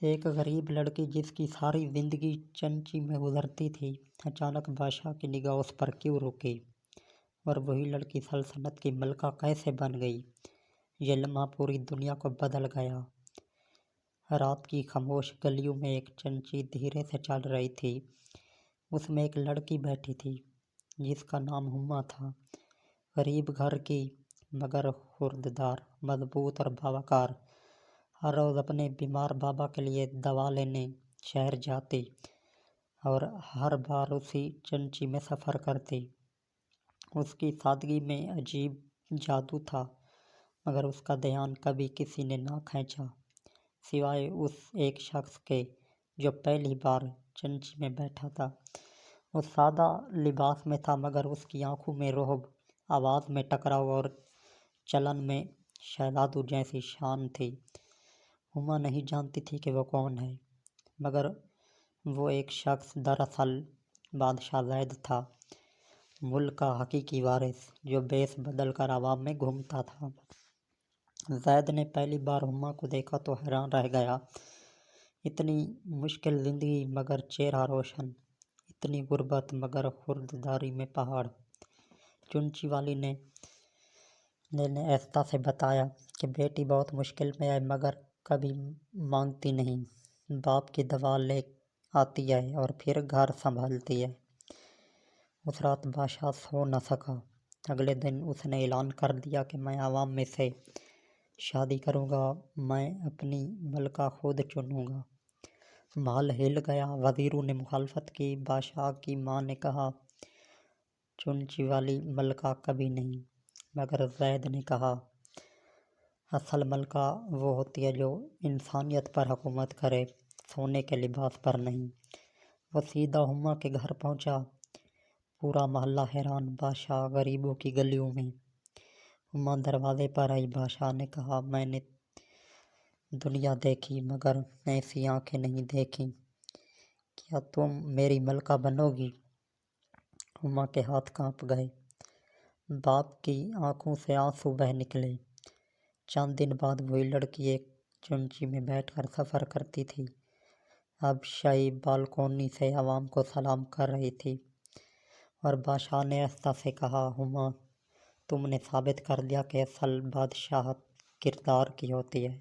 ایک غریب لڑکی جس کی ساری زندگی چنچی میں گزرتی تھی، اچانک بادشاہ کی نگاہ اس پر کیوں رکی؟ اور وہی لڑکی سلطنت کی ملکہ کیسے بن گئی؟ یہ لمحہ پوری دنیا کو بدل گیا۔ رات کی خاموش گلیوں میں ایک چنچی دھیرے سے چل رہی تھی۔ اس میں ایک لڑکی بیٹھی تھی جس کا نام ہما تھا۔ غریب گھر کی مگر خوردار، مضبوط اور باوقار۔ ہر روز اپنے بیمار بابا کے لیے دوا لینے شہر جاتی اور ہر بار اسی چنچی میں سفر کرتی۔ اس کی سادگی میں عجیب جادو تھا، مگر اس کا دھیان کبھی کسی نے نہ کھینچا سوائے اس ایک شخص کے جو پہلی بار چنچی میں بیٹھا تھا۔ وہ سادہ لباس میں تھا، مگر اس کی آنکھوں میں رعب، آواز میں ٹکراؤ اور چلن میں شہزادوں جیسی شان تھی۔ ہما نہیں جانتی تھی کہ وہ کون ہے، مگر وہ ایک شخص دراصل بادشاہ زید تھا، ملک کا حقیقی وارث جو بیس بدل کر عوام میں گھومتا تھا۔ زید نے پہلی بار ہما کو دیکھا تو حیران رہ گیا۔ اتنی مشکل زندگی مگر چہرہ روشن، اتنی غربت مگر خورداری میں پہاڑ۔ چنچی والی نے آہستہ سے بتایا کہ بیٹی بہت مشکل میں ہے، مگر کبھی مانگتی نہیں، باپ کی دوا لے آتی ہے اور پھر گھر سنبھالتی ہے۔ اس رات بادشاہ سو نہ سکا۔ اگلے دن اس نے اعلان کر دیا کہ میں عوام میں سے شادی کروں گا، میں اپنی ملکہ خود چنوں گا۔ محل ہل گیا، وزیروں نے مخالفت کی۔ بادشاہ کی ماں نے کہا چنچی والی ملکہ کبھی نہیں، مگر زید نے کہا اصل ملکہ وہ ہوتی ہے جو انسانیت پر حکومت کرے، سونے کے لباس پر نہیں۔ وہ سیدھا ہما کے گھر پہنچا۔ پورا محلہ حیران، بادشاہ غریبوں کی گلیوں میں۔ ہما دروازے پر آئی۔ بادشاہ نے کہا میں نے دنیا دیکھی مگر ایسی آنکھیں نہیں دیکھیں، کیا تم میری ملکہ بنو گی؟ ہما کے ہاتھ کانپ گئے، باپ کی آنکھوں سے آنسو بہہ نکلے۔ چند دن بعد وہی لڑکی ایک چنچی میں بیٹھ کر سفر کرتی تھی، اب شاہی بالکونی سے عوام کو سلام کر رہی تھی۔ اور بادشاہ نے آہستہ سے کہا ہما، تم نے ثابت کر دیا کہ اصل بادشاہت کردار کی ہوتی ہے۔